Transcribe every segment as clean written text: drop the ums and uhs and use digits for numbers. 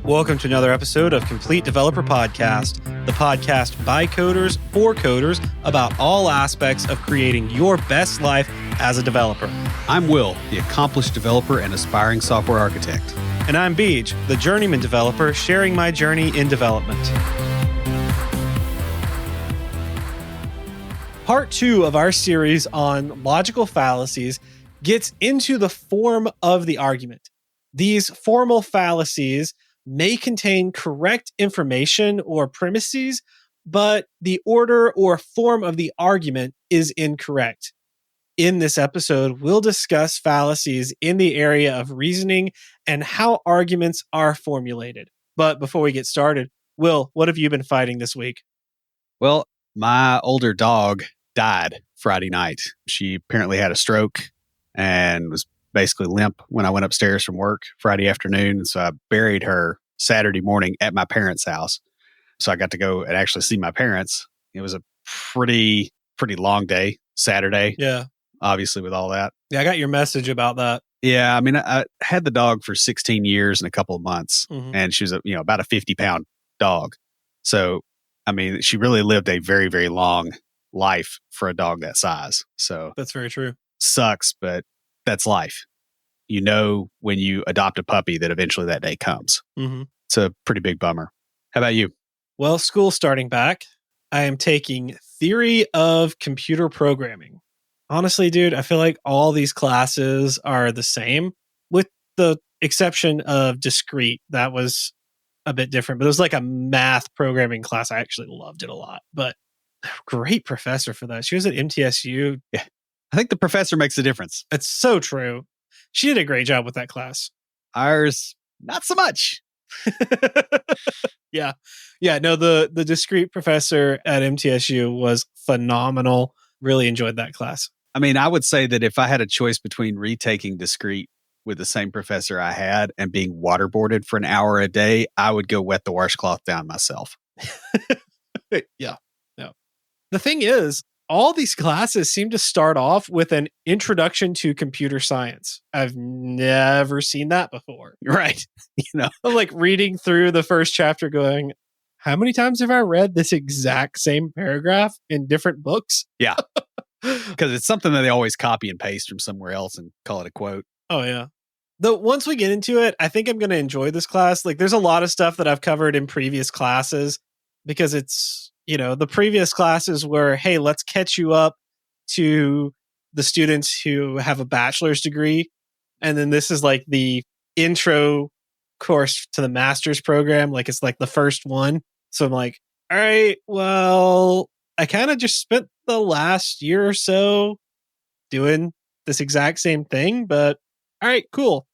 Welcome to another episode of Complete Developer Podcast, the podcast by coders for coders about all aspects of creating your best life as a developer. I'm Will, the accomplished developer and aspiring software architect. And I'm Beej, the journeyman developer sharing my journey in development. Part 2 of our series on logical fallacies gets into the form of the argument. These formal fallacies may contain correct information or premises, but the order or form of the argument is incorrect. In this episode, we'll discuss fallacies in the area of reasoning and how arguments are formulated. But before we get started, Will, what have you been fighting this week? Well, my older dog died Friday night. She apparently had a stroke and was basically limp when I went upstairs from work Friday afternoon. So I buried her Saturday morning at my parents' house. So I got to go and actually see my parents. It was a pretty long day, Saturday. Yeah. Obviously with all that. Yeah, I got your message about that. Yeah. I mean, I had the dog for 16 years and a couple of months, and she was about a 50-pound dog. So, I mean, she really lived a very, very long life for a dog that size. So that's very true. Sucks, but that's life. You know, when you adopt a puppy that eventually that day comes. It's a pretty big bummer. How about you? Well, school's starting back. I am taking theory of computer programming. Honestly, dude, I feel like all these classes are the same with the exception of discrete. That was a bit different, but it was like a math programming class. I actually loved it a lot, but great professor for that. She was at MTSU. Yeah. I think the professor makes a difference. It's so true. She did a great job with that class. Ours, not so much. Yeah. No, the discrete professor at MTSU was phenomenal. Really enjoyed that class. I mean, I would say that if I had a choice between retaking discrete with the same professor I had and being waterboarded for an hour a day, I would go wet the washcloth down myself. Yeah. No. The thing is, all these classes seem to start off with an introduction to computer science. I've never seen that before. Right. I'm like reading through the first chapter going, how many times have I read this exact same paragraph in different books? Yeah. Because it's something that they always copy and paste from somewhere else and call it a quote. Oh, yeah. Though once we get into it, I think I'm going to enjoy this class. Like there's a lot of stuff that I've covered in previous classes because it's, the previous classes were, hey, let's catch you up to the students who have a bachelor's degree. And then this is like the intro course to the master's program. Like it's like the first one. So I'm like, all right, well, I kind of just spent the last year or so doing this exact same thing, but all right, cool.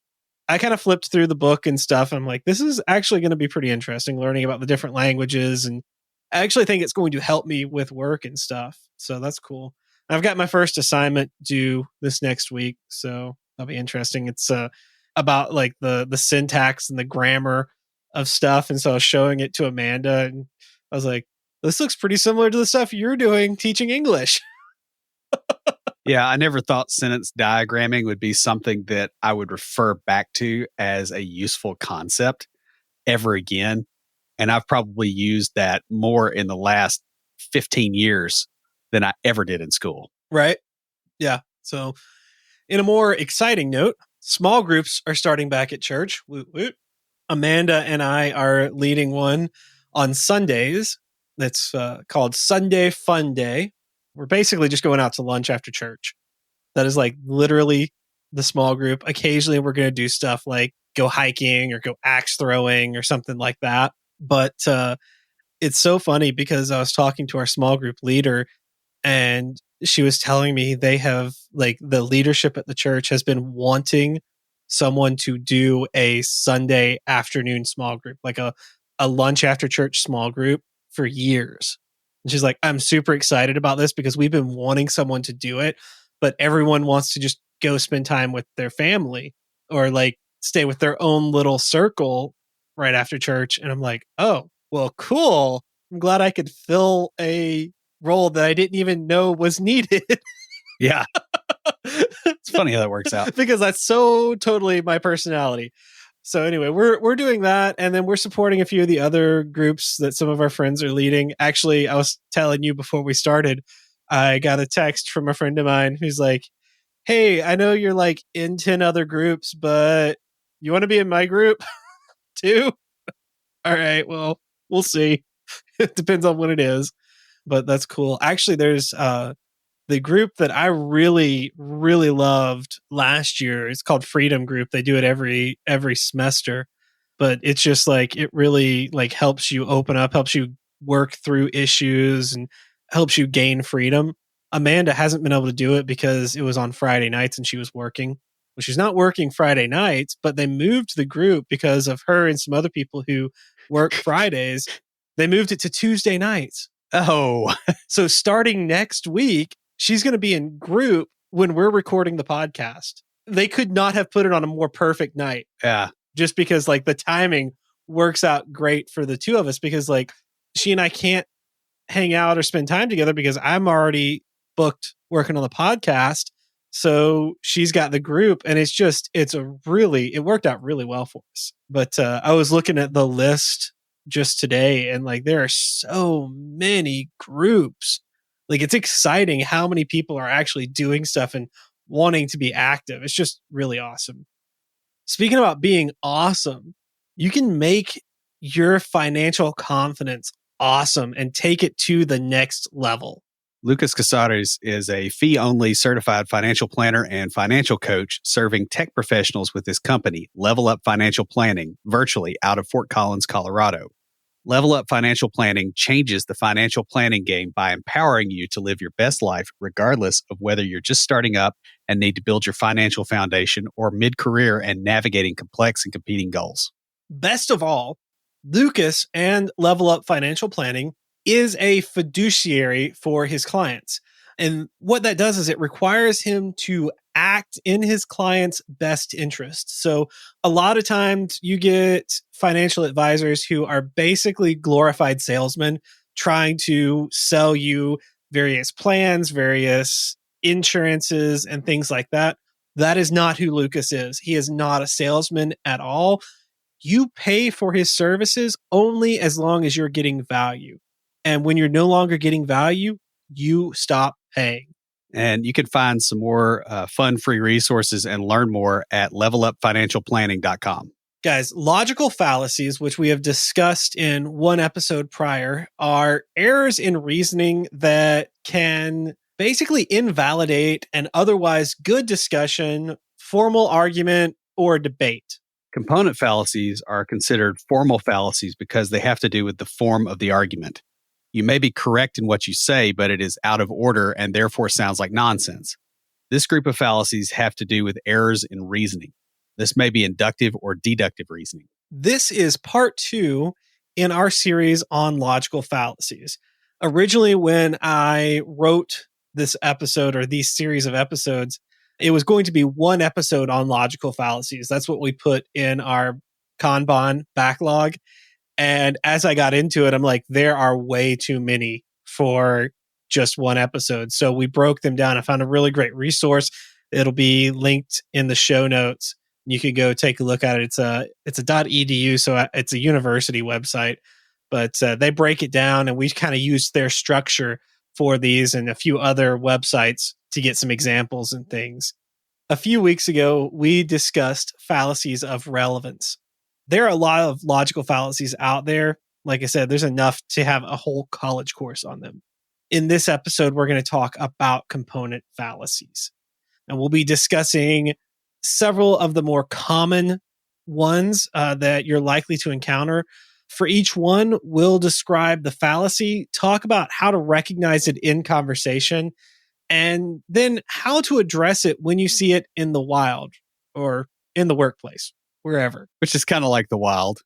I kind of flipped through the book and stuff. And I'm like, this is actually going to be pretty interesting learning about the different languages. And I actually think it's going to help me with work and stuff. So that's cool. I've got my first assignment due this next week. So that'll be interesting. It's about like the syntax and the grammar of stuff. And so I was showing it to Amanda and I was like, this looks pretty similar to the stuff you're doing teaching English. Yeah, I never thought sentence diagramming would be something that I would refer back to as a useful concept ever again. And I've probably used that more in the last 15 years than I ever did in school. Right. Yeah. So in a more exciting note, small groups are starting back at church. Woot, woot. Amanda and I are leading one on Sundays. That's called Sunday Fun Day. We're basically just going out to lunch after church. That is like literally the small group. Occasionally we're going to do stuff like go hiking or go axe throwing or something like that. But it's so funny because I was talking to our small group leader and she was telling me they have like the leadership at the church has been wanting someone to do a Sunday afternoon small group, like a lunch after church small group for years. And she's like, I'm super excited about this because we've been wanting someone to do it, but everyone wants to just go spend time with their family or like stay with their own little circle right after church. And I'm like, oh, well, cool. I'm glad I could fill a role that I didn't even know was needed. Yeah. It's funny how that works out. Because that's so totally my personality. So anyway, we're doing that, and then we're supporting a few of the other groups that some of our friends are leading. Actually, I was telling you before we started, I got a text from a friend of mine who's like, "Hey, I know you're like in 10 other groups, but you want to be in my group too?" All right, well, we'll see. It depends on what it is, but that's cool. Actually, there's the group that I really, really loved last year. It's called Freedom Group. They do it every semester, but it's just like it really like helps you open up, helps you work through issues, and helps you gain freedom. Amanda hasn't been able to do it because it was on Friday nights and she was working. Well, she's not working Friday nights, but they moved the group because of her and some other people who work Fridays. They moved it to Tuesday nights. Oh, So starting next week, she's going to be in group when we're recording the podcast. They could not have put it on a more perfect night yeah. just because like the timing works out great for the two of us because like she and I can't hang out or spend time together because I'm already booked working on the podcast. So she's got the group and it worked out really well for us. But I was looking at the list just today and like there are so many groups. Like it's exciting how many people are actually doing stuff and wanting to be active. It's just really awesome. Speaking about being awesome, you can make your financial confidence awesome and take it to the next level. Lucas Casares is a fee-only certified financial planner and financial coach serving tech professionals with his company, Level Up Financial Planning, virtually out of Fort Collins, Colorado. Level Up Financial Planning changes the financial planning game by empowering you to live your best life, regardless of whether you're just starting up and need to build your financial foundation or mid-career and navigating complex and competing goals. Best of all, Lucas and Level Up Financial Planning is a fiduciary for his clients. And what that does is it requires him to act in his client's best interest. So a lot of times you get financial advisors who are basically glorified salesmen trying to sell you various plans, various insurances, and things like that. That is not who Lucas is. He is not a salesman at all. You pay for his services only as long as you're getting value. And when you're no longer getting value, you stop paying. And you can find some more fun free resources and learn more at levelupfinancialplanning.com. Guys, logical fallacies, which we have discussed in one episode prior, are errors in reasoning that can basically invalidate an otherwise good discussion, formal argument, or debate. Component fallacies are considered formal fallacies because they have to do with the form of the argument. You may be correct in what you say, but it is out of order and therefore sounds like nonsense. This group of fallacies have to do with errors in reasoning. This may be inductive or deductive reasoning. This is part 2 in our series on logical fallacies. Originally, when I wrote this episode or these series of episodes, it was going to be one episode on logical fallacies. That's what we put in our Kanban backlog. And as I got into it, I'm like, there are way too many for just one episode. So we broke them down. I found a really great resource. It'll be linked in the show notes. You could go take a look at it. It's a .edu, so it's a university website. But they break it down, and we kind of used their structure for these and a few other websites to get some examples and things. A few weeks ago, we discussed fallacies of relevance. There are a lot of logical fallacies out there. Like I said, there's enough to have a whole college course on them. In this episode, we're going to talk about component fallacies. And we'll be discussing several of the more common ones that you're likely to encounter. For each one, we'll describe the fallacy, talk about how to recognize it in conversation, and then how to address it when you see it in the wild or in the workplace, wherever. Which is kind of like the wild.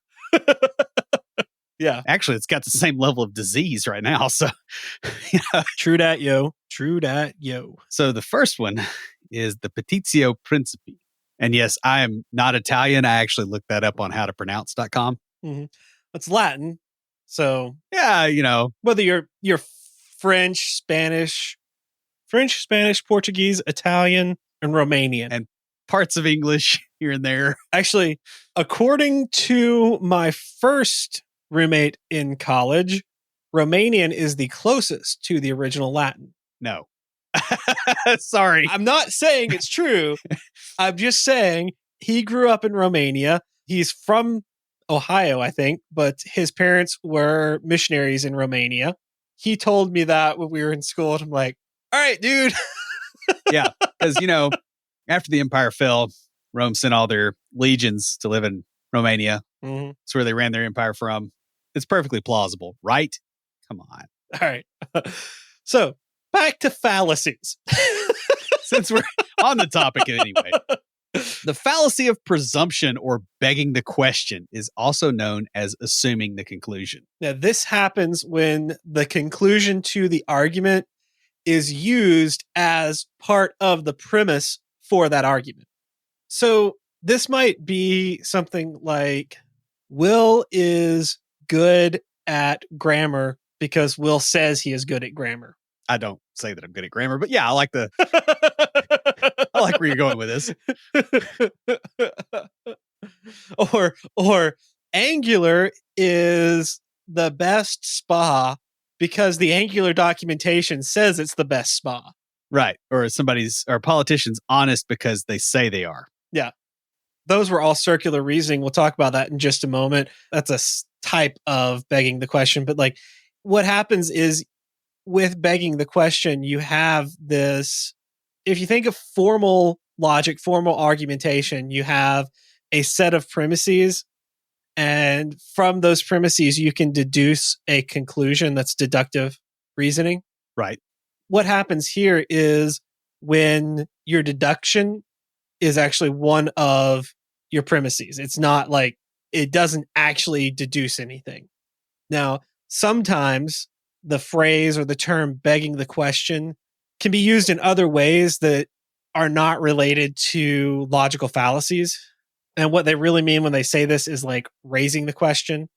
Yeah. Actually, it's got the same level of disease right now. So, True dat, yo. True dat, yo. So the first one is the Petitio Principi. And yes, I am not Italian. I actually looked that up on howtopronounce.com. Mm-hmm. It's Latin. So, yeah, whether you're French, Spanish, Portuguese, Italian, and Romanian. And parts of English here and there. Actually, according to my first roommate in college, Romanian is the closest to the original Latin. No. Sorry. I'm not saying it's true. I'm just saying he grew up in Romania. He's from Ohio, I think, but his parents were missionaries in Romania. He told me that when we were in school, and I'm like, all right, dude. Yeah, because, after the empire fell, Rome sent all their legions to live in Romania. Mm-hmm. That's where they ran their empire from. It's perfectly plausible, right? Come on. All right. So back to fallacies. Since we're on the topic anyway. The fallacy of presumption or begging the question is also known as assuming the conclusion. Now, this happens when the conclusion to the argument is used as part of the premise for that argument. So this might be something like Will is good at grammar because Will says he is good at grammar. I don't say that I'm good at grammar, but yeah, I like where you're going with this. Or Angular is the best spa because the Angular documentation says it's the best spa. Right. Or or politicians honest because they say they are. Yeah. Those were all circular reasoning. We'll talk about that in just a moment. That's a type of begging the question. But like what happens is with begging the question, you have this, if you think of formal logic, formal argumentation, you have a set of premises. And from those premises, you can deduce a conclusion. That's deductive reasoning. Right. What happens here is when your deduction is actually one of your premises. It's not like it doesn't actually deduce anything. Now, sometimes the phrase or the term begging the question can be used in other ways that are not related to logical fallacies. And what they really mean when they say this is like raising the question.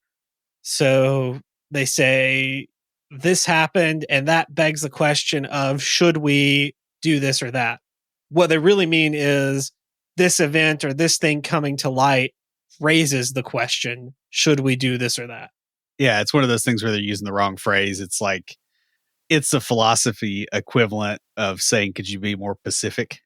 So they say, this happened, and that begs the question of should we do this or that? What they really mean is this event or this thing coming to light raises the question, should we do this or that? Yeah, it's one of those things where they're using the wrong phrase. It's like, it's a philosophy equivalent of saying, could you be more specific?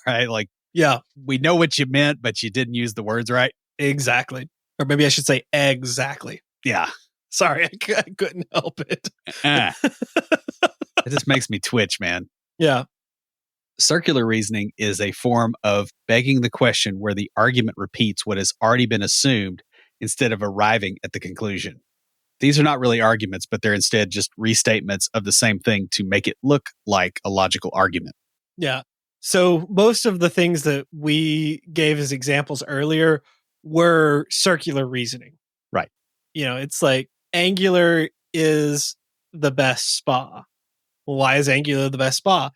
Right? Like, yeah, we know what you meant, but you didn't use the words right. Exactly. Or maybe I should say exactly. Yeah. Sorry, I couldn't help it. It just makes me twitch, man. Yeah. Circular reasoning is a form of begging the question where the argument repeats what has already been assumed instead of arriving at the conclusion. These are not really arguments, but they're instead just restatements of the same thing to make it look like a logical argument. Yeah. So most of the things that we gave as examples earlier were circular reasoning. Right. It's like Angular is the best spa. Well, why is Angular the best spa?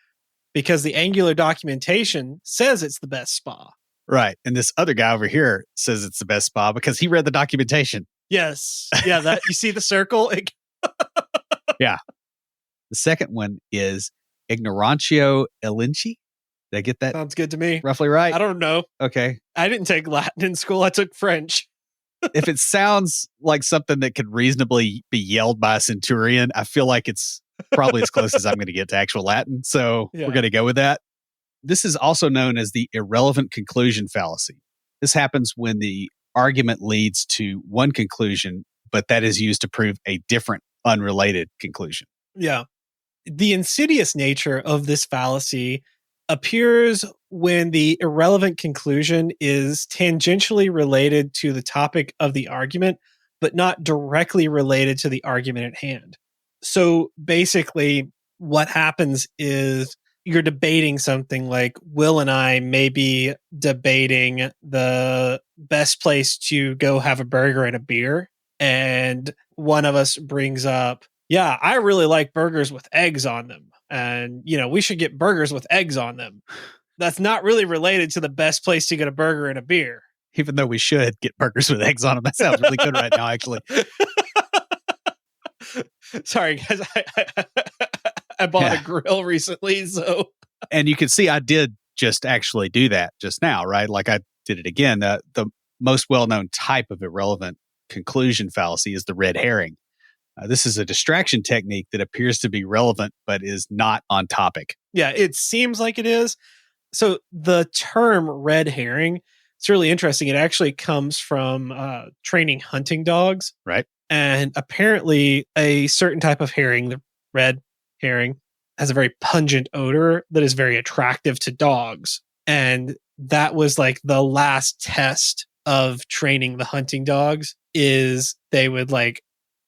Because the Angular documentation says it's the best spa. Right. And this other guy over here says it's the best spa because he read the documentation. Yes. Yeah. That you see the circle? Yeah. The second one is ignorantio elenchi. Did I get that? Sounds good to me. Roughly right? I don't know. Okay. I didn't take Latin in school. I took French. If it sounds like something that could reasonably be yelled by a centurion, I feel like it's probably as close as I'm going to get to actual Latin. So we're going to go with that. This is also known as the irrelevant conclusion fallacy. This happens when the argument leads to one conclusion, but that is used to prove a different, unrelated conclusion. Yeah. The insidious nature of this fallacy appears when the irrelevant conclusion is tangentially related to the topic of the argument, but not directly related to the argument at hand. So basically, what happens is you're debating something like Will and I may be debating the best place to go have a burger and a beer. And one of us brings up, yeah, I really like burgers with eggs on them. And, we should get burgers with eggs on them. That's not really related to the best place to get a burger and a beer. Even though we should get burgers with eggs on them. That sounds really good right now, actually. Sorry, guys. I bought a grill recently, so. And you can see I did just actually do that just now, right? Like I did it again. The most well-known type of irrelevant conclusion fallacy is the red herring. This is a distraction technique that appears to be relevant but is not on topic. Yeah, it seems like it is. So the term red herring, it's really interesting. It actually comes from training hunting dogs. Right. And apparently a certain type of herring, the red herring, has a very pungent odor that is very attractive to dogs. And that was like the last test of training the hunting dogs is they would like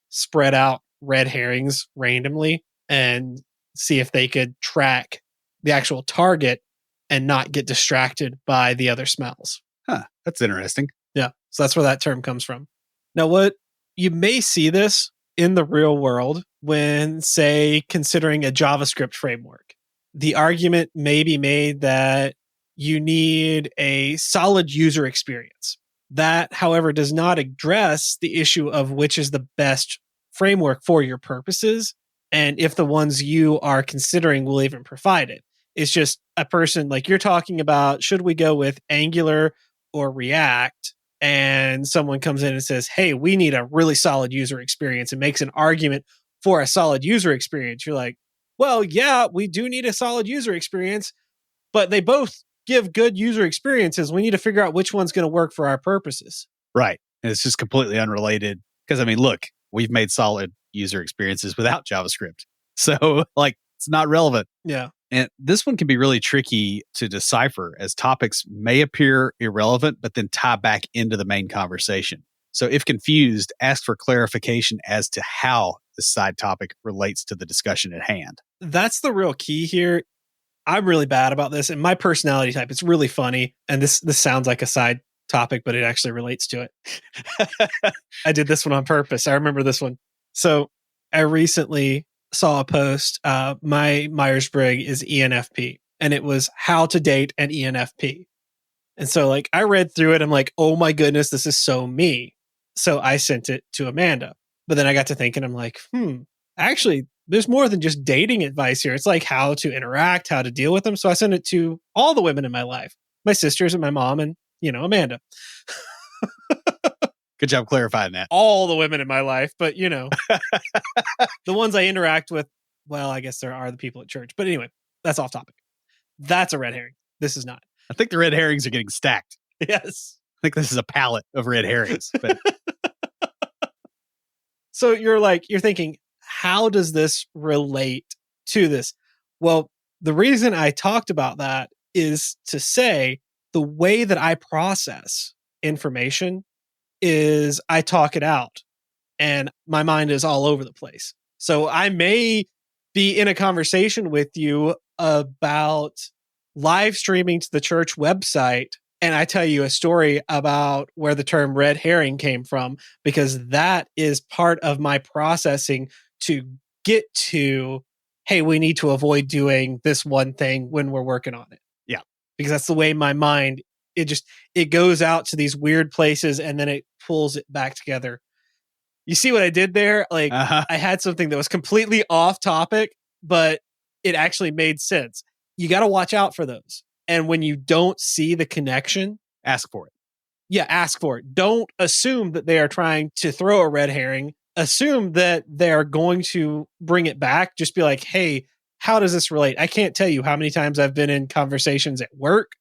spread out red herrings randomly and see if they could track the actual target and not get distracted by the other smells. Huh. That's interesting. Yeah. So that's where that term comes from. Now, what you may see this in the real world when, say, considering a JavaScript framework. The argument may be made that you need a solid user experience. That, however, does not address the issue of which is the best framework for your purposes and if the ones you are considering will even provide it. It's just a person like you're talking about, should we go with Angular or React? And someone comes in and says, hey, we need a really solid user experience and makes an argument for a solid user experience. You're like, well, yeah, we do need a solid user experience, but they both give good user experiences. We need to figure out which one's going to work for our purposes. Right. And it's just completely unrelated. Because, I mean, look, we've made solid user experiences without JavaScript. So, like, it's not relevant. Yeah. And this one can be really tricky to decipher as topics may appear irrelevant, but then tie back into the main conversation. So if confused, ask for clarification as to how the side topic relates to the discussion at hand. That's the real key here. I'm really bad about this. And my personality type, it's really funny. And this sounds like a side topic, but it actually relates to it. I did this one on purpose. I remember this one. So I recently saw a post. My Myers-Briggs is ENFP, and it was how to date an ENFP. And so like I read through it. I'm like, oh my goodness, this is so me. So I sent it to Amanda. But then I got to thinking, I'm like, actually, there's more than just dating advice here. It's like how to interact, how to deal with them. So I sent it to all the women in my life, my sisters and my mom and, Amanda. Good job clarifying that. All the women in my life, but, the ones I interact with, well, I guess there are the people at church. But anyway, that's off topic. That's a red herring. This is not. I think the red herrings are getting stacked. Yes. I think this is a pallet of red herrings. But so you're thinking, how does this relate to this? Well, the reason I talked about that is to say the way that I process information is I talk it out and my mind is all over the place. So I may be in a conversation with you about live streaming to the church website and I tell you a story about where the term red herring came from, because that is part of my processing to get to, hey, we need to avoid doing this one thing when we're working on it. Yeah. Because that's the way my mind, it goes out to these weird places and then it pulls it back together. You see what I did there? Like I had something that was completely off topic, but it actually made sense. You got to watch out for those. And when you don't see the connection, ask for it. Yeah, ask for it. Don't assume that they are trying to throw a red herring. Assume that they're going to bring it back. Just be like, hey, how does this relate? I can't tell you how many times I've been in conversations at work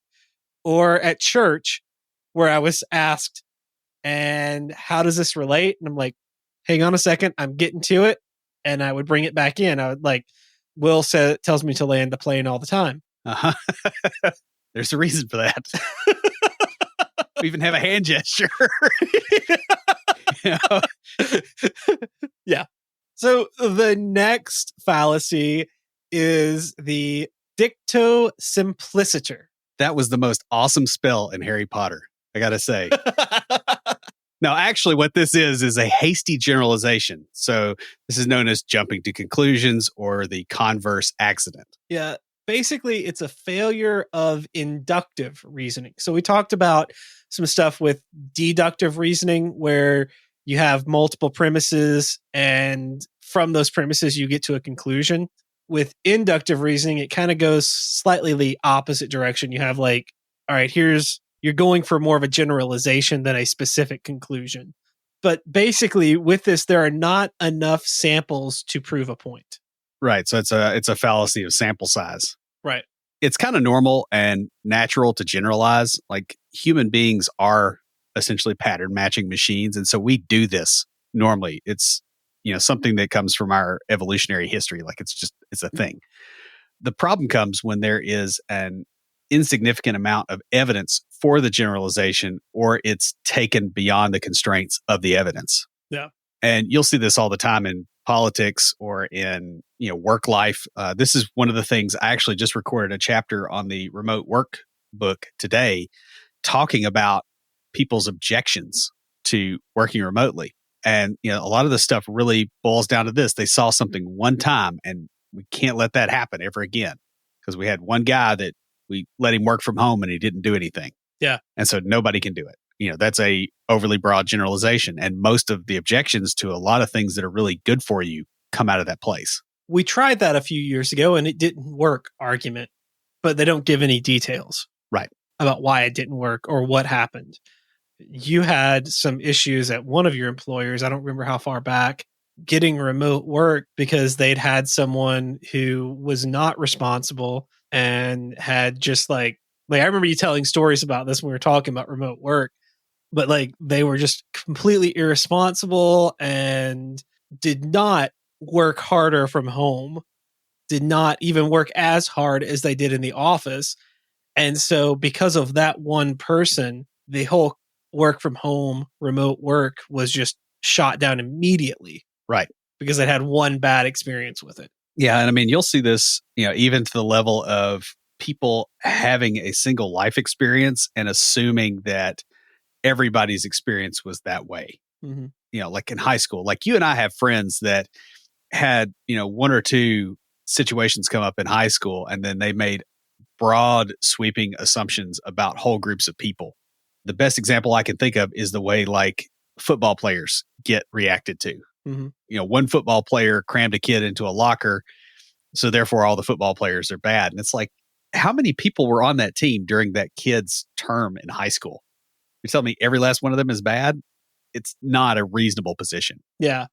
or at church where I was asked, and how does this relate? And I'm like, hang on a second, I'm getting to it. And I would bring it back in. I would like, Will tells me to land the plane all the time. There's a reason for that. We even have a hand gesture. Yeah. So the next fallacy is the dicto simpliciter. That was the most awesome spell in Harry Potter, I gotta say. No, actually, what this is a hasty generalization. So this is known as jumping to conclusions or the converse accident. Yeah. Basically, it's a failure of inductive reasoning. So we talked about some stuff with deductive reasoning where you have multiple premises and from those premises, you get to a conclusion. With inductive reasoning, it kind of goes slightly the opposite direction. You have like, all right, you're going for more of a generalization than a specific conclusion. But basically, with this, there are not enough samples to prove a point. Right. So it's a fallacy of sample size. Right. It's kind of normal and natural to generalize. Like human beings are essentially pattern matching machines. And so we do this normally. It's, something that comes from our evolutionary history. Like it's a thing. The problem comes when there is an insignificant amount of evidence for the generalization or it's taken beyond the constraints of the evidence. Yeah. And you'll see this all the time in politics or in work life. This is one of the things. I actually just recorded a chapter on the remote work book today talking about people's objections to working remotely. And a lot of this stuff really boils down to this. They saw something one time and we can't let that happen ever again, because we had one guy that we let him work from home and he didn't do anything. Yeah. And so nobody can do it. That's a overly broad generalization. And most of the objections to a lot of things that are really good for you come out of that place. We tried that a few years ago and it didn't work argument, but they don't give any details. Right. About why it didn't work or what happened. You had some issues at one of your employers, I don't remember how far back, getting remote work because they'd had someone who was not responsible and had just like I remember you telling stories about this when we were talking about remote work, but like they were just completely irresponsible and did not work harder from home, did not even work as hard as they did in the office. And so because of that one person, the whole work from home, remote work was just shot down immediately. Right. Because it had one bad experience with it. Yeah. And I mean, you'll see this, even to the level of people having a single life experience and assuming that everybody's experience was that way. Mm-hmm. Like in high school, like you and I have friends that had, one or two situations come up in high school and then they made broad sweeping assumptions about whole groups of people. The best example I can think of is the way like football players get reacted to. Mm-hmm. One football player crammed a kid into a locker, so therefore all the football players are bad. And it's like, how many people were on that team during that kid's term in high school? You're telling me every last one of them is bad? It's not a reasonable position. Yeah,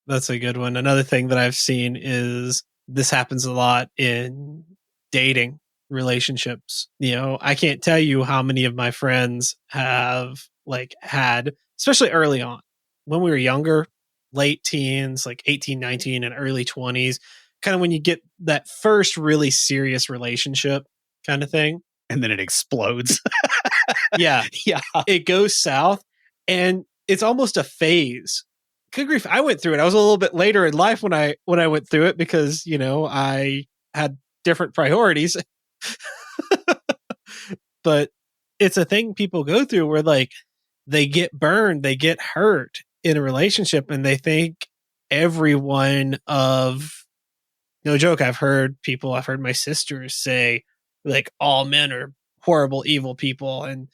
that's a good one. Another thing that I've seen is this happens a lot in dating relationships. I can't tell you how many of my friends have had, especially early on when we were younger, late teens, like 18, 19 and early 20s, kind of when you get that first really serious relationship kind of thing. And then it explodes. Yeah. Yeah. It goes south and it's almost a phase. Good grief. I went through it. I was a little bit later in life when I went through it because, I had different priorities. But it's a thing people go through where they get burned, they get hurt in a relationship and they think everyone of no joke. I've heard my sisters say like all men are horrible, evil people. And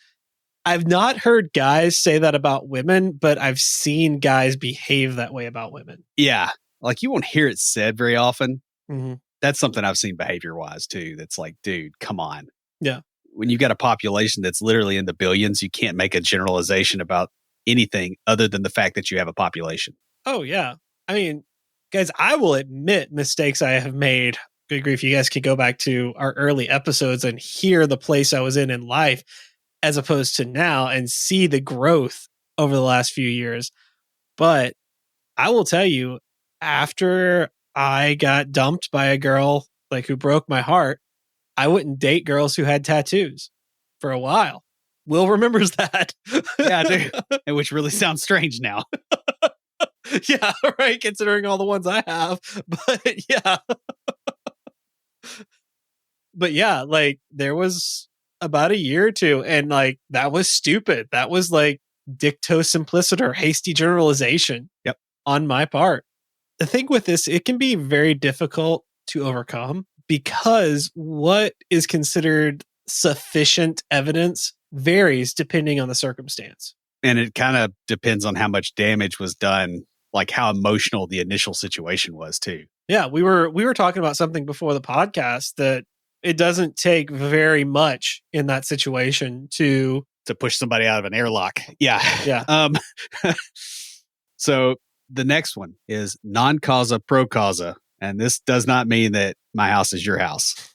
I've not heard guys say that about women, but I've seen guys behave that way about women. Yeah. Like you won't hear it said very often. Mm-hmm. That's something I've seen behavior wise too. That's like, dude, come on. Yeah. When you've got a population that's literally in the billions, you can't make a generalization about anything other than the fact that you have a population. Oh, yeah. I mean, guys, I will admit mistakes I have made. Good grief. You guys could go back to our early episodes and hear the place I was in life as opposed to now and see the growth over the last few years. But I will tell you, after I got dumped by a girl who broke my heart, I wouldn't date girls who had tattoos for a while. Will remembers that. Yeah, dude. Which really sounds strange now. Yeah, right. Considering all the ones I have. But yeah. But yeah, there was about a year or two and that was stupid. That was dicto simpliciter, hasty generalization. Yep. On my part. The thing with this, it can be very difficult to overcome because what is considered sufficient evidence varies depending on the circumstance. And it kind of depends on how much damage was done like how emotional the initial situation was too. Yeah, we were talking about something before the podcast that it doesn't take very much in that situation to push somebody out of an airlock. Yeah. Yeah. So the next one is non causa pro causa. And this does not mean that my house is your house.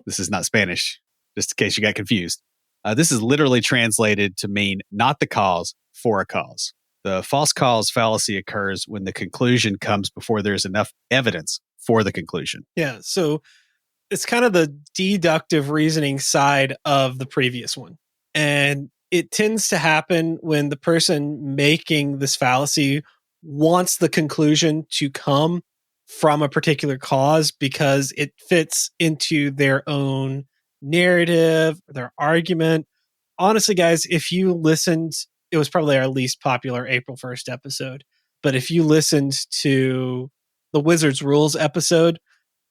This is not Spanish, just in case you got confused. This is literally translated to mean not the cause for a cause. The false cause fallacy occurs when the conclusion comes before there's enough evidence for the conclusion. Yeah. So it's kind of the deductive reasoning side of the previous one. And it tends to happen when the person making this fallacy wants the conclusion to come from a particular cause because it fits into their own narrative, their argument. Honestly, guys, if you listened, it was probably our least popular April 1st episode. But if you listened to the Wizard's Rules episode,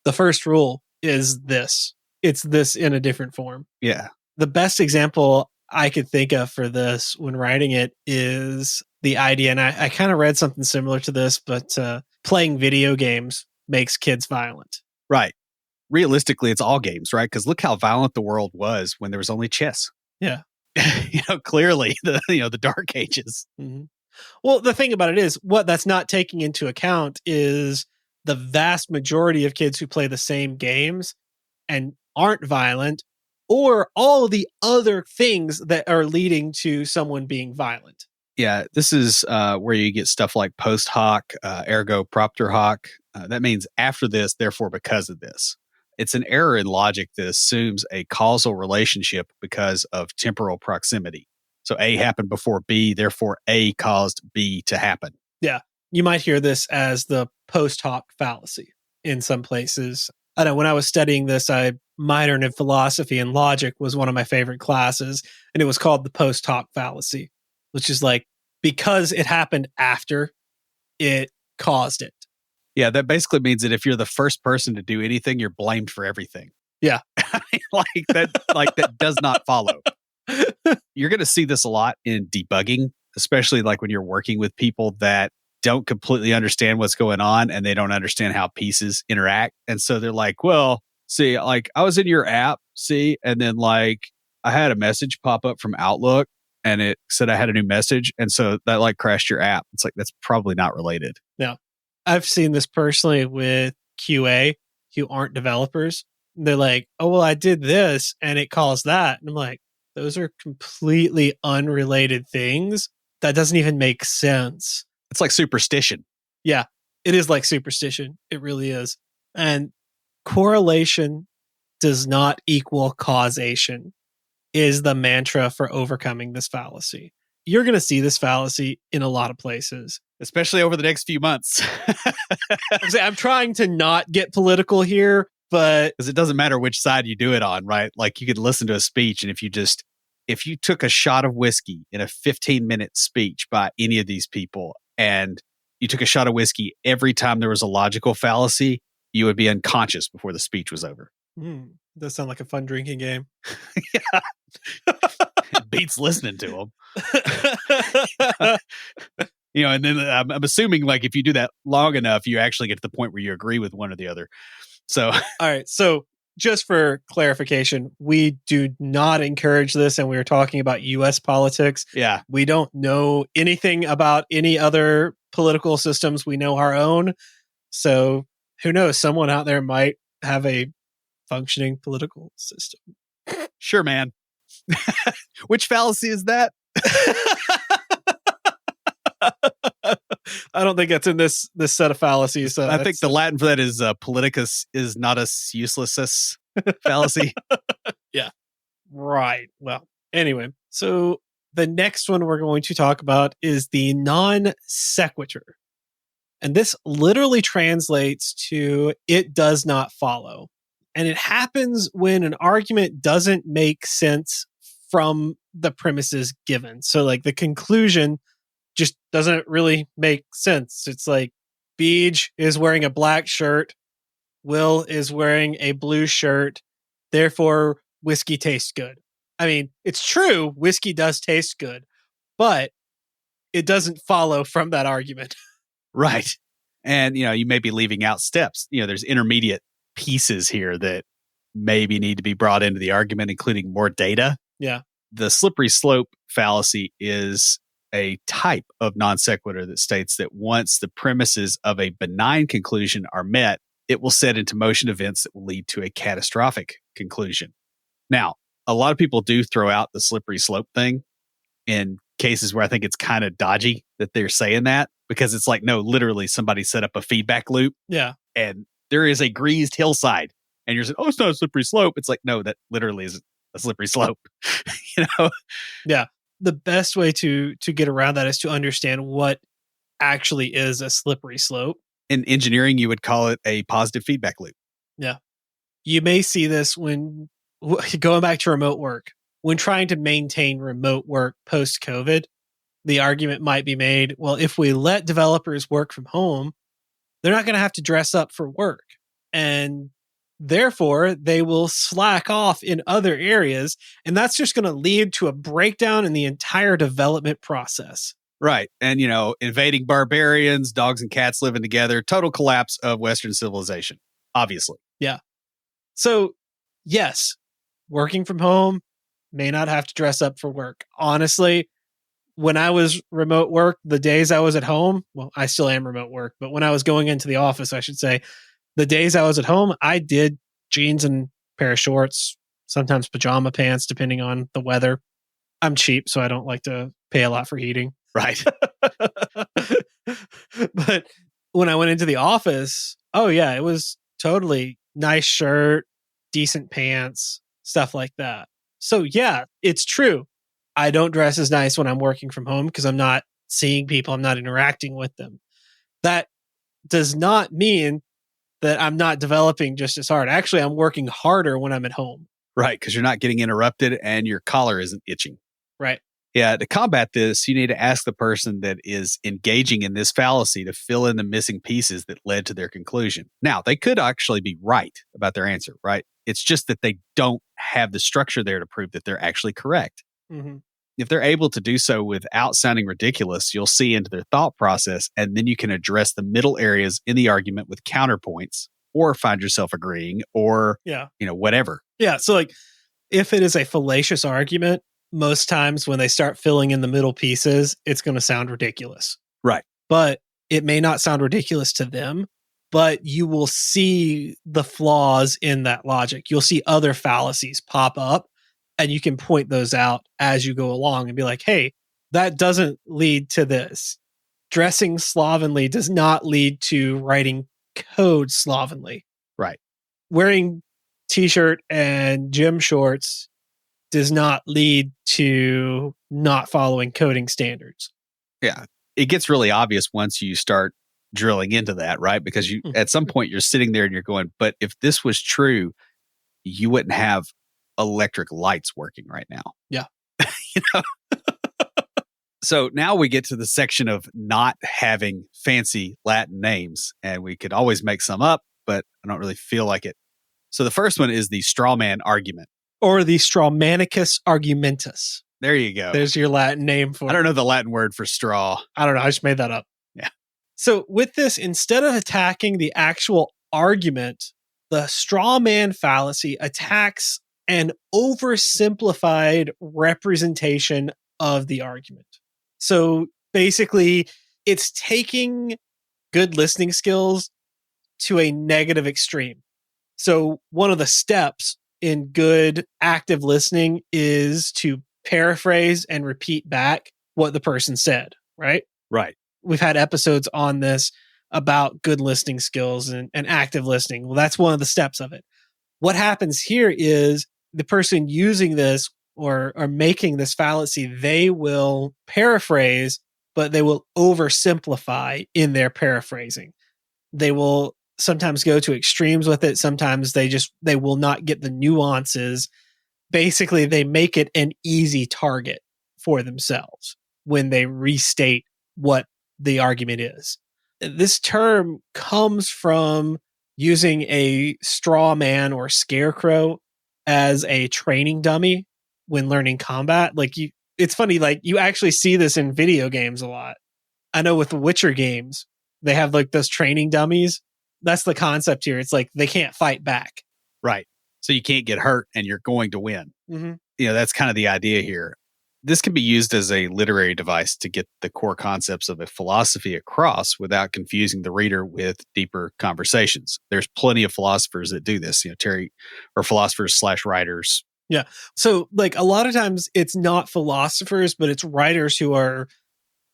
the first rule is this. It's this in a different form. Yeah. The best example I could think of for this when writing it is the idea, and I kind of read something similar to this, but playing video games makes kids violent. Right. Realistically, it's all games, right? Because look how violent the world was when there was only chess. Yeah. Clearly the Dark Ages. Mm-hmm. Well, the thing about it is what that's not taking into account is the vast majority of kids who play the same games and aren't violent, or all the other things that are leading to someone being violent. Yeah, this is where you get stuff like post hoc, ergo propter hoc. That means after this, therefore because of this. It's an error in logic that assumes a causal relationship because of temporal proximity. So A happened before B, therefore A caused B to happen. Yeah. You might hear this as the post hoc fallacy in some places. I know when I was studying this, I minored in philosophy, and logic was one of my favorite classes, and it was called the post hoc fallacy, which is like because it happened after, it caused it. Yeah, that basically means that if you're the first person to do anything, you're blamed for everything. Yeah. that does not follow. You're going to see this a lot in debugging, especially like when you're working with people that don't completely understand what's going on and they don't understand how pieces interact. And so they're like, well, see, like I was in your app, see, and then like I had a message pop up from Outlook and it said I had a new message. And so that like crashed your app. It's like, that's probably not related. No. I've seen this personally with QA who aren't developers. They're like, oh, well, I did this and it caused that. And I'm like, those are completely unrelated things. That doesn't even make sense. It's like superstition. Yeah, it is like superstition. It really is. And correlation does not equal causation is the mantra for overcoming this fallacy. You're going to see this fallacy in a lot of places, especially over the next few months. I'm trying to not get political here, but because it doesn't matter which side you do it on, right? Like you could listen to a speech, and if you took a shot of whiskey in a 15-minute speech by any of these people, and you took a shot of whiskey every time there was a logical fallacy, you would be unconscious before the speech was over. Does sound like a fun drinking game. Yeah. It beats listening to them. And then I'm assuming like if you do that long enough, you actually get to the point where you agree with one or the other. So, all right. So just for clarification, we do not encourage this, and we were talking about U.S. politics. Yeah. We don't know anything about any other political systems. We know our own. So who knows? Someone out there might have a functioning political system. Sure, man. Which fallacy is that? I don't think that's in this set of fallacies. So I think the Latin for that is politicus is natus useless fallacy. Yeah. Right. Well, anyway, so the next one we're going to talk about is the non sequitur. And this literally translates to it does not follow. And it happens when an argument doesn't make sense from the premises given. So like the conclusion just doesn't really make sense. It's like Beej is wearing a black shirt. Will is wearing a blue shirt. Therefore, whiskey tastes good. I mean, it's true. Whiskey does taste good, but it doesn't follow from that argument. Right. And, you may be leaving out steps. There's intermediate pieces here that maybe need to be brought into the argument, including more data. Yeah. The slippery slope fallacy is a type of non sequitur that states that once the premises of a benign conclusion are met, it will set into motion events that will lead to a catastrophic conclusion. Now, a lot of people do throw out the slippery slope thing in cases where I think it's kind of dodgy that they're saying that, because it's like, no, literally somebody set up a feedback loop. Yeah. And there is a greased hillside. And you're saying, oh, it's not a slippery slope. It's like, no, that literally is a slippery slope. Yeah. The best way to get around that is to understand what actually is a slippery slope. In engineering, you would call it a positive feedback loop. Yeah. You may see this when going back to remote work, when trying to maintain remote work post-COVID, the argument might be made, well, if we let developers work from home, they're not going to have to dress up for work. And therefore, they will slack off in other areas. And that's just going to lead to a breakdown in the entire development process. Right. And, invading barbarians, dogs and cats living together, total collapse of Western civilization, obviously. Yeah. So, yes, working from home may not have to dress up for work. Honestly, when I was remote work, the days I was at home, well, I still am remote work, but when I was going into the office, I should say, the days I was at home, I did jeans and pair of shorts, sometimes pajama pants, depending on the weather. I'm cheap, so I don't like to pay a lot for heating. Right. But when I went into the office, oh yeah, it was totally nice shirt, decent pants, stuff like that. So yeah, it's true. I don't dress as nice when I'm working from home because I'm not seeing people, I'm not interacting with them. That does not mean that I'm not developing just as hard. Actually, I'm working harder when I'm at home. Right, because you're not getting interrupted and your collar isn't itching. Right. Yeah, to combat this, you need to ask the person that is engaging in this fallacy to fill in the missing pieces that led to their conclusion. Now, they could actually be right about their answer, right? It's just that they don't have the structure there to prove that they're actually correct. Mm-hmm. If they're able to do so without sounding ridiculous, you'll see into their thought process, and then you can address the middle areas in the argument with counterpoints, or find yourself agreeing, or whatever. Yeah. So like, if it is a fallacious argument, most times when they start filling in the middle pieces, it's going to sound ridiculous. Right. But it may not sound ridiculous to them, but you will see the flaws in that logic. You'll see other fallacies pop up, and you can point those out as you go along and be like, hey, that doesn't lead to this. Dressing slovenly does not lead to writing code slovenly. Right. Wearing t-shirt and gym shorts does not lead to not following coding standards. Yeah. It gets really obvious once you start drilling into that, right? Because you at some point you're sitting there and you're going, but if this was true, you wouldn't have electric lights working right now. Yeah. So now we get to the section of not having fancy Latin names, and we could always make some up, but I don't really feel like it. So the first one is the straw man argument. Or the Strawmanicus argumentus. There you go. There's your Latin name for it. I don't know the Latin word for straw. I don't know. I just made that up. Yeah. So with this, instead of attacking the actual argument, the straw man fallacy attacks an oversimplified representation of the argument. So basically, it's taking good listening skills to a negative extreme. So one of the steps in good active listening is to paraphrase and repeat back what the person said, right? Right. We've had episodes on this about good listening skills and active listening. Well, that's one of the steps of it. What happens here is the person using this or making this fallacy, they will paraphrase, but they will oversimplify in their paraphrasing. They will sometimes go to extremes with it. Sometimes they will not get the nuances. Basically, they make it an easy target for themselves when they restate what the argument is. This term comes from using a straw man or scarecrow as a training dummy when learning combat. It's funny, you actually see this in video games a lot. I know with the Witcher games, they have like those training dummies. That's the concept here. It's like they can't fight back. Right. So you can't get hurt and you're going to win. Mm-hmm. That's kind of the idea here. This can be used as a literary device to get the core concepts of a philosophy across without confusing the reader with deeper conversations. There's plenty of philosophers that do this, Terry, or philosophers/writers. Yeah. So like a lot of times it's not philosophers, but it's writers who are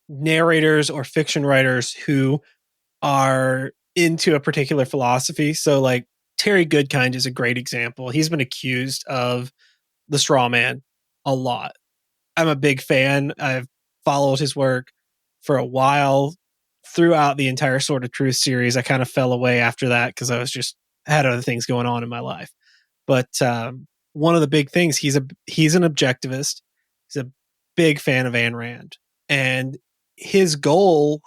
narrators or fiction writers who are into a particular philosophy. So like Terry Goodkind is a great example. He's been accused of the straw man a lot. I'm a big fan. I've followed his work for a while throughout the entire Sword of Truth series. I kind of fell away after that because I was just had other things going on in my life. But one of the big things, he's an objectivist. He's a big fan of Ayn Rand. And his goal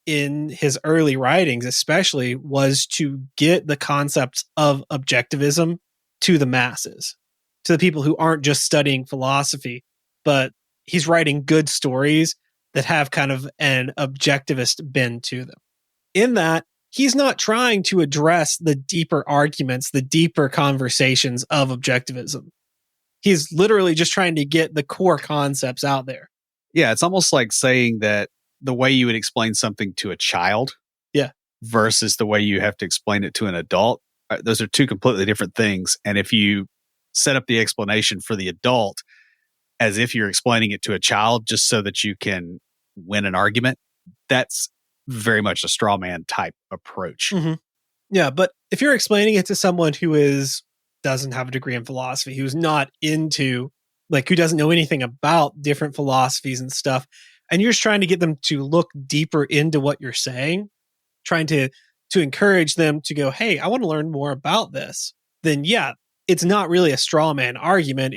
in his early writings, especially, was to get the concepts of objectivism to the masses, to the people who aren't just studying philosophy, but he's writing good stories that have kind of an objectivist bend to them. In that, he's not trying to address the deeper arguments, the deeper conversations of objectivism. He's literally just trying to get the core concepts out there. Yeah, it's almost like saying that the way you would explain something to a child versus the way you have to explain it to an adult, those are two completely different things. And if you set up the explanation for the adult as if you're explaining it to a child just so that you can win an argument, that's very much a straw man type approach. Mm-hmm. Yeah, but if you're explaining it to someone who doesn't have a degree in philosophy, who's not into, like, who doesn't know anything about different philosophies and stuff, and you're just trying to get them to look deeper into what you're saying, trying to encourage them to go, hey, I want to learn more about this, then yeah, it's not really a straw man argument.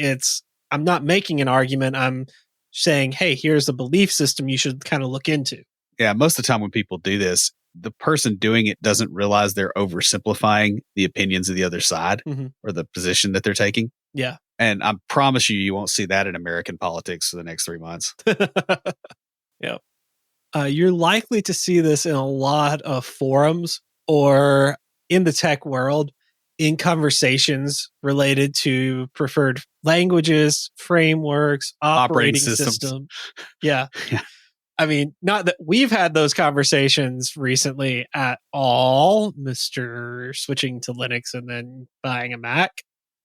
I'm not making an argument. I'm saying, hey, here's the belief system you should kind of look into. Yeah, most of the time when people do this, the person doing it doesn't realize they're oversimplifying the opinions of the other side or the position that they're taking. Yeah. And I promise you won't see that in American politics for the next 3 months. Yeah. You're likely to see this in a lot of forums or in the tech world in conversations related to preferred languages, frameworks, operating systems. Yeah. Yeah. I mean, not that we've had those conversations recently at all, Mr. Switching to Linux and then buying a Mac.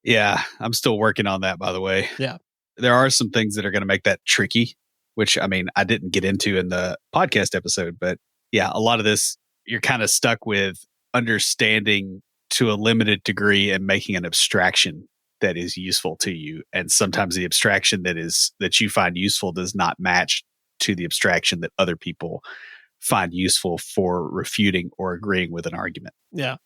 Yeah, I'm still working on that, by the way. Yeah. There are some things that are going to make that tricky, which, I mean, I didn't get into in the podcast episode. But yeah, a lot of this, you're kind of stuck with understanding to a limited degree and making an abstraction that is useful to you. And sometimes the abstraction that you find useful does not match to the abstraction that other people find useful for refuting or agreeing with an argument. Yeah.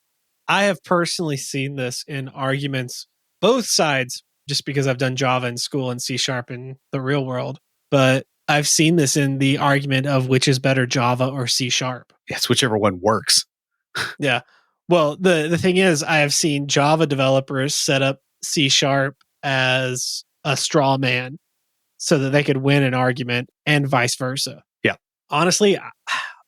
I have personally seen this in arguments, both sides, just because I've done Java in school and C# in the real world. But I've seen this in the argument of which is better, Java or C#. It's whichever one works. Yeah. Well, the thing is, I have seen Java developers set up C# as a straw man so that they could win an argument and vice versa. Yeah. Honestly,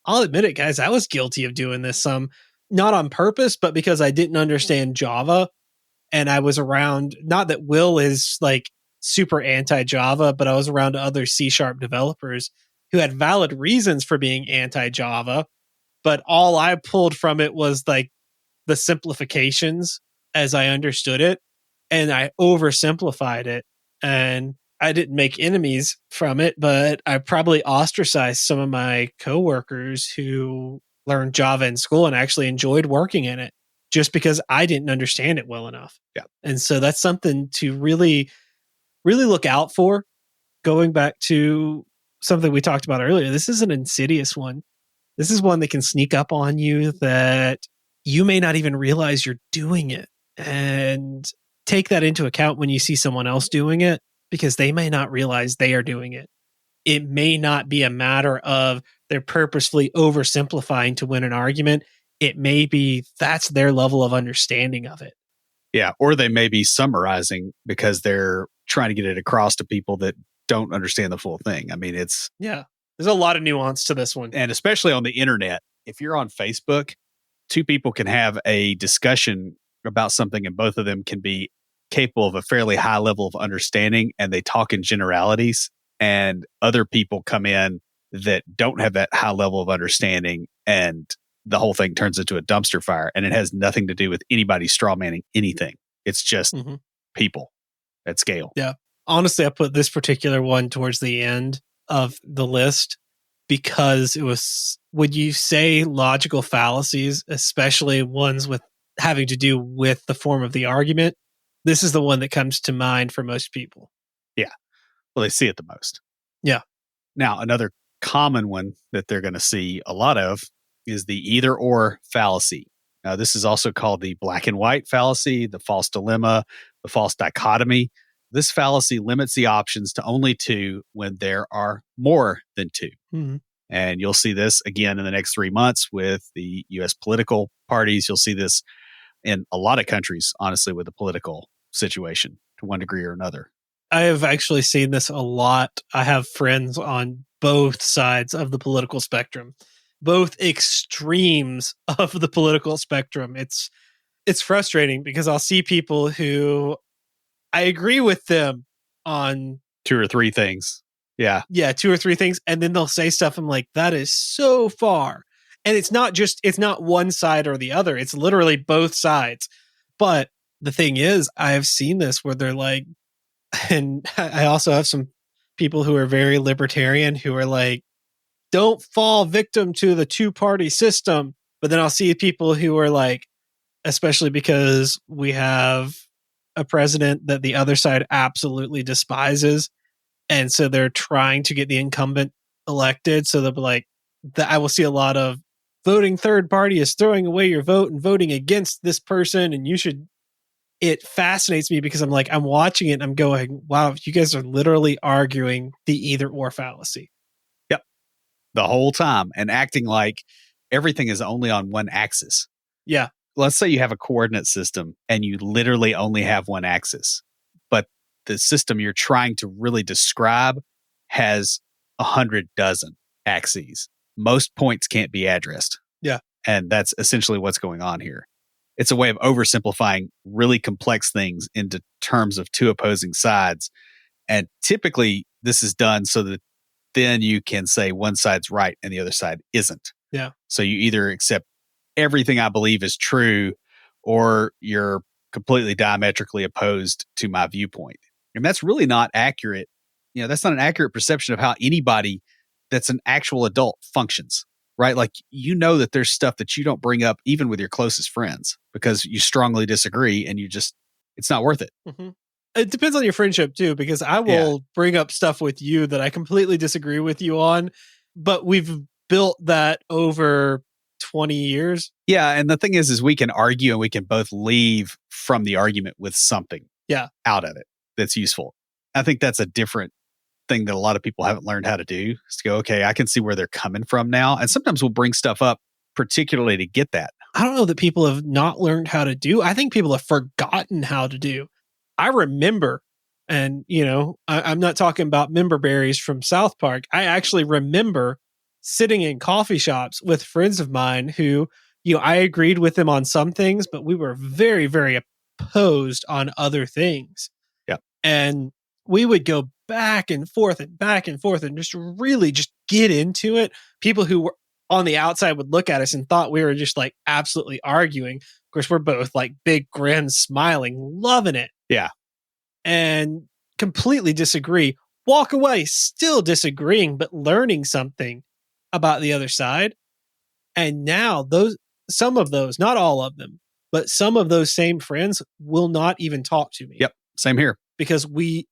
I'll admit it, guys. I was guilty of doing this not on purpose, but because I didn't understand Java and I was around, not that Will is like super anti-Java, but I was around other C# developers who had valid reasons for being anti-Java. But all I pulled from it was like the simplifications as I understood it. And I oversimplified it. And I didn't make enemies from it, but I probably ostracized some of my coworkers who learned Java in school and actually enjoyed working in it just because I didn't understand it well enough. Yeah. And so that's something to really, really look out for. Going back to something we talked about earlier, this is an insidious one. This is one that can sneak up on you that you may not even realize you're doing it. And take that into account when you see someone else doing it, because they may not realize they are doing it. It may not be a matter of they're purposefully oversimplifying to win an argument. It may be that's their level of understanding of it. Yeah. Or they may be summarizing because they're trying to get it across to people that don't understand the full thing. I mean, there's a lot of nuance to this one. And especially on the internet, if you're on Facebook, two people can have a discussion about something and both of them can be capable of a fairly high level of understanding and they talk in generalities, and other people come in that don't have that high level of understanding, and the whole thing turns into a dumpster fire, and it has nothing to do with anybody straw manning anything. It's just people at scale. Yeah. Honestly, I put this particular one towards the end of the list because it was, would you say logical fallacies, especially ones with having to do with the form of the argument? This is the one that comes to mind for most people. Yeah. Well, they see it the most. Yeah. Now, another common one that they're going to see a lot of is the either or fallacy. Now, this is also called the black and white fallacy, the false dilemma, the false dichotomy. This fallacy limits the options to only two when there are more than two. Mm-hmm. And you'll see this again in the next 3 months with the U.S. political parties. You'll see this in a lot of countries, honestly, with the political situation to one degree or another. I have actually seen this a lot. I have friends on both sides of the political spectrum, both extremes of the political spectrum. It's frustrating because I'll see people who I agree with them on 2 or 3 things. Yeah. Yeah, 2 or 3 things. And then they'll say stuff. I'm like, that is so far. And it's not one side or the other. It's literally both sides. But the thing is, I've seen this where they're like, and I also have some people who are very libertarian who are like, don't fall victim to the two-party system. But then I'll see people who are like, especially because we have a president that the other side absolutely despises. And so they're trying to get the incumbent elected. So they'll be like, I will see a lot of voting third party is throwing away your vote and voting against this person. And you should, it fascinates me because I'm like, I'm watching it and I'm going, wow, you guys are literally arguing the either or fallacy. Yep. The whole time and acting like everything is only on one axis. Yeah. Let's say you have a coordinate system and you literally only have one axis, but the system you're trying to really describe has 100 dozen axes. Most points can't be addressed. Yeah. And that's essentially what's going on here. It's a way of oversimplifying really complex things into terms of two opposing sides. And typically this is done so that then you can say one side's right and the other side isn't. Yeah. So you either accept everything I believe is true or you're completely diametrically opposed to my viewpoint. And that's really not accurate. That's not an accurate perception of how anybody that's an actual adult functions, right? Like, that there's stuff that you don't bring up even with your closest friends because you strongly disagree and it's not worth it. Mm-hmm. It depends on your friendship too, because I will bring up stuff with you that I completely disagree with you on, but we've built that over 20 years. Yeah. And the thing is we can argue and we can both leave from the argument with something out of it that's useful. I think that's a different thing that a lot of people haven't learned how to do, is to go, okay, I can see where they're coming from now. And sometimes we'll bring stuff up particularly to get that. I don't know that people have not learned how to do. I think people have forgotten how to do. I remember, and I'm not talking about member berries from South Park. I actually remember sitting in coffee shops with friends of mine who, I agreed with them on some things, but we were very, very opposed on other things. Yeah. And we would go back and forth and just really just get into it. People who were on the outside would look at us and thought we were just like absolutely arguing. Of course, we're both like big grins, smiling, loving it. Yeah. And completely disagree. Walk away still disagreeing, but learning something about the other side. And now some of those, not all of them, but some of those same friends will not even talk to me. Yep. Same here. Because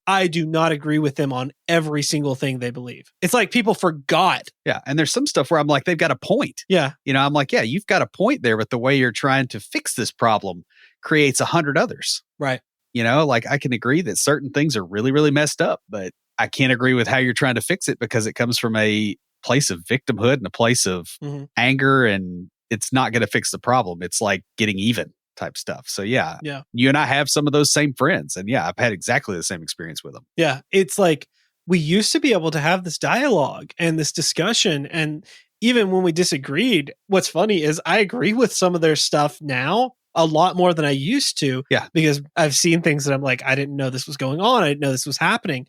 I do not agree with them on every single thing they believe. It's like people forgot. Yeah. And there's some stuff where I'm like, they've got a point. Yeah. I'm like, yeah, you've got a point there, but the way you're trying to fix this problem creates 100 others. Right. Like I can agree that certain things are really, really messed up, but I can't agree with how you're trying to fix it because it comes from a place of victimhood and a place of anger, and it's not going to fix the problem. It's like getting even type stuff. So yeah, you and I have some of those same friends, and I've had exactly the same experience with them. Yeah. It's like we used to be able to have this dialogue and this discussion, and even when we disagreed, what's funny is I agree with some of their stuff now a lot more than I used to. Yeah. Because I've seen things that I'm like, I didn't know this was going on. I didn't know this was happening.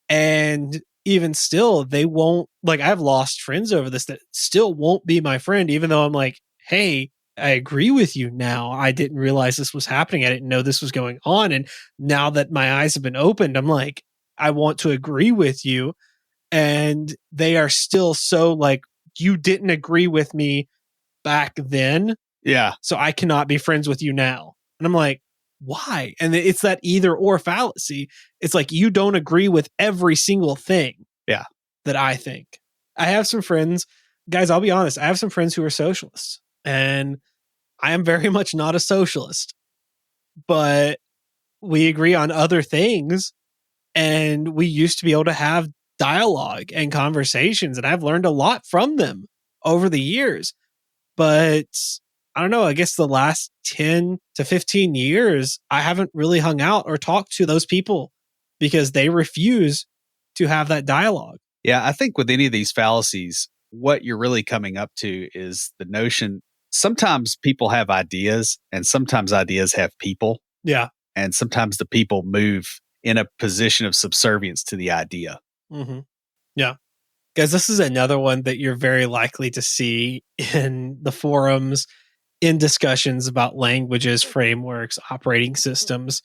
And even still, they won't, like, I've lost friends over this that still won't be my friend, even though I'm like, hey, I agree with you now. I didn't realize this was happening. I didn't know this was going on. And now that my eyes have been opened, I'm like, I want to agree with you. And they are still so like, you didn't agree with me back then. Yeah. So I cannot be friends with you now. And I'm like, why? And it's that either or fallacy. It's like you don't agree with every single thing. Yeah. That I think. I have some friends, guys, I'll be honest, I have some friends who are socialists, and I am very much not a socialist, but we agree on other things, and we used to be able to have dialogue and conversations, and I've learned a lot from them over the years. But I don't know, I guess the last 10 to 15 years, I haven't really hung out or talked to those people because they refuse to have that dialogue. Yeah, I think with any of these fallacies, what you're really coming up to is the notion sometimes people have ideas and sometimes ideas have people. Yeah. And sometimes the people move in a position of subservience to the idea. Mm-hmm. Yeah. Guys, this is another one that you're very likely to see in the forums, in discussions about languages, frameworks, operating systems.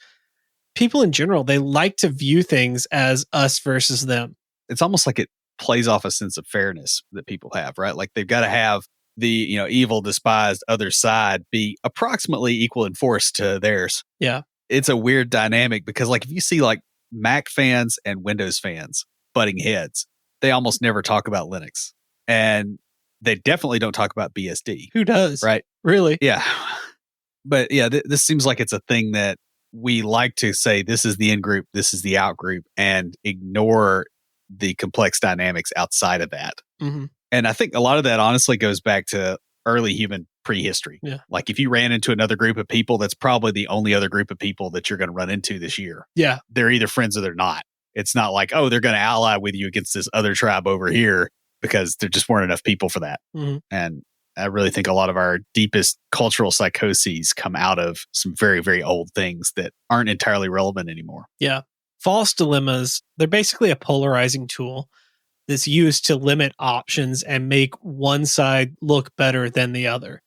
People in general, they like to view things as us versus them. It's almost like it plays off a sense of fairness that people have, right? Like they've got to have the, evil, despised other side be approximately equal in force to theirs. Yeah. It's a weird dynamic because like if you see like Mac fans and Windows fans butting heads, they almost never talk about Linux. And they definitely don't talk about BSD. Who does? Right. Really? Yeah. But yeah, this seems like it's a thing that we like to say this is the in group, this is the out group, and ignore the complex dynamics outside of that. Mm-hmm. And I think a lot of that honestly goes back to early human prehistory. Yeah. Like if you ran into another group of people, that's probably the only other group of people that you're going to run into this year. Yeah. They're either friends or they're not. It's not like, oh, they're going to ally with you against this other tribe over here because there just weren't enough people for that. Mm-hmm. And I really think a lot of our deepest cultural psychoses come out of some very, very old things that aren't entirely relevant anymore. Yeah. False dilemmas, they're basically a polarizing tool that's used to limit options and make one side look better than the other.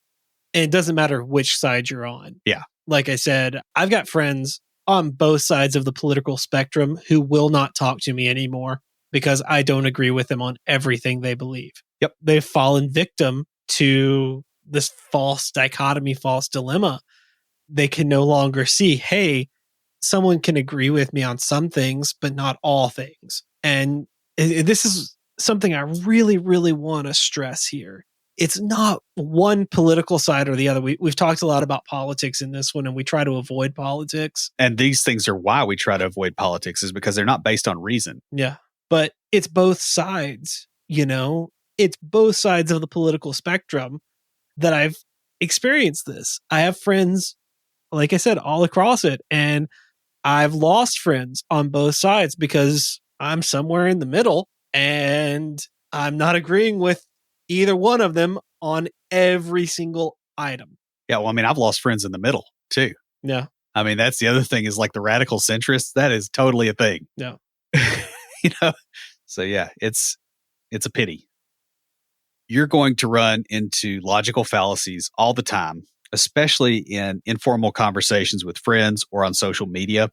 And it doesn't matter which side you're on. Yeah. Like I said, I've got friends on both sides of the political spectrum who will not talk to me anymore because I don't agree with them on everything they believe. Yep. They've fallen victim to this false dichotomy, false dilemma. They can no longer see, hey, someone can agree with me on some things, but not all things. And this is something I really, really want to stress here. It's not one political side or the other. We've talked a lot about politics in this one, and we try to avoid politics. And these things are why we try to avoid politics, is because they're not based on reason. Yeah. But it's both sides, it's both sides of the political spectrum that I've experienced this. I have friends, like I said, all across it. And I've lost friends on both sides because I'm somewhere in the middle and I'm not agreeing with either one of them on every single item. Yeah. Well, I mean, I've lost friends in the middle too. Yeah. I mean, that's the other thing is like the radical centrists. That is totally a thing. Yeah. So yeah, it's a pity. You're going to run into logical fallacies all the time, especially in informal conversations with friends or on social media.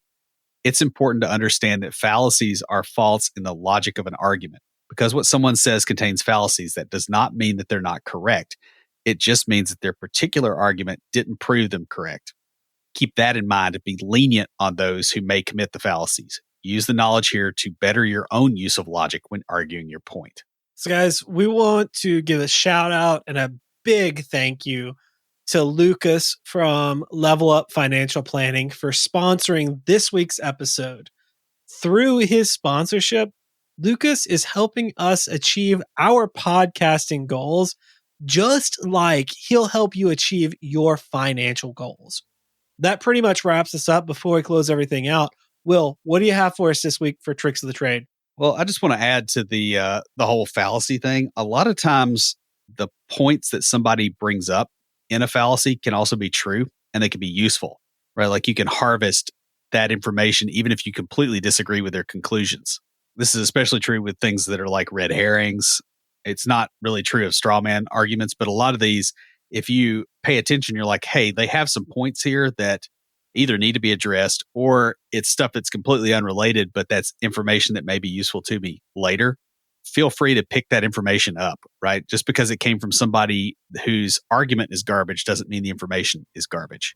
It's important to understand that fallacies are faults in the logic of an argument. Because what someone says contains fallacies, that does not mean that they're not correct. It just means that their particular argument didn't prove them correct. Keep that in mind and be lenient on those who may commit the fallacies. Use the knowledge here to better your own use of logic when arguing your point. So guys, we want to give a shout out and a big thank you to Lucas from Level Up Financial Planning for sponsoring this week's episode. Through his sponsorship, Lucas is helping us achieve our podcasting goals, just like he'll help you achieve your financial goals. That pretty much wraps us up. Before we close everything out, Will, what do you have for us this week for Tricks of the Trade? Well, I just want to add to the whole fallacy thing. A lot of times the points that somebody brings up in a fallacy can also be true and they can be useful, right? Like you can harvest that information even if you completely disagree with their conclusions. This is especially true with things that are like red herrings. It's not really true of straw man arguments, but a lot of these, if you pay attention, you're like, hey, they have some points here that either need to be addressed or it's stuff that's completely unrelated, but that's information that may be useful to me later. Feel free to pick that information up, right? Just because it came from somebody whose argument is garbage doesn't mean the information is garbage.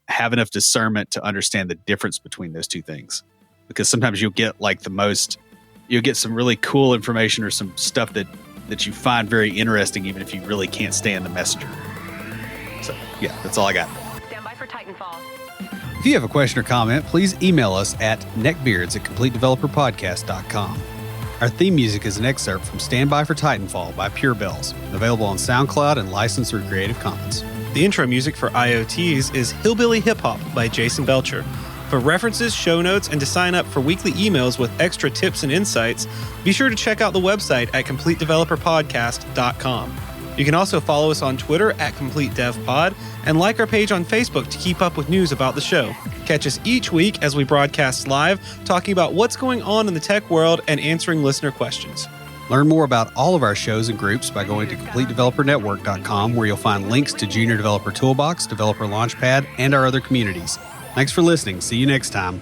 Have enough discernment to understand the difference between those two things. Because sometimes you'll get you'll get some really cool information or some stuff that you find very interesting, even if you really can't stand the messenger. So, yeah, that's all I got. Stand by for Titanfall. If you have a question or comment, please email us at neckbeards@completedeveloperpodcast.com. Our theme music is an excerpt from Stand By for Titanfall by Pure Bells, available on SoundCloud and licensed through Creative Commons. The intro music for IoTs is Hillbilly Hip Hop by Jason Belcher. For references, show notes, and to sign up for weekly emails with extra tips and insights, be sure to check out the website at CompleteDeveloperPodcast.com. You can also follow us on Twitter at CompleteDevPod and like our page on Facebook to keep up with news about the show. Catch us each week as we broadcast live, talking about what's going on in the tech world and answering listener questions. Learn more about all of our shows and groups by going to CompleteDeveloperNetwork.com, where you'll find links to Junior Developer Toolbox, Developer Launchpad, and our other communities. Thanks for listening. See you next time.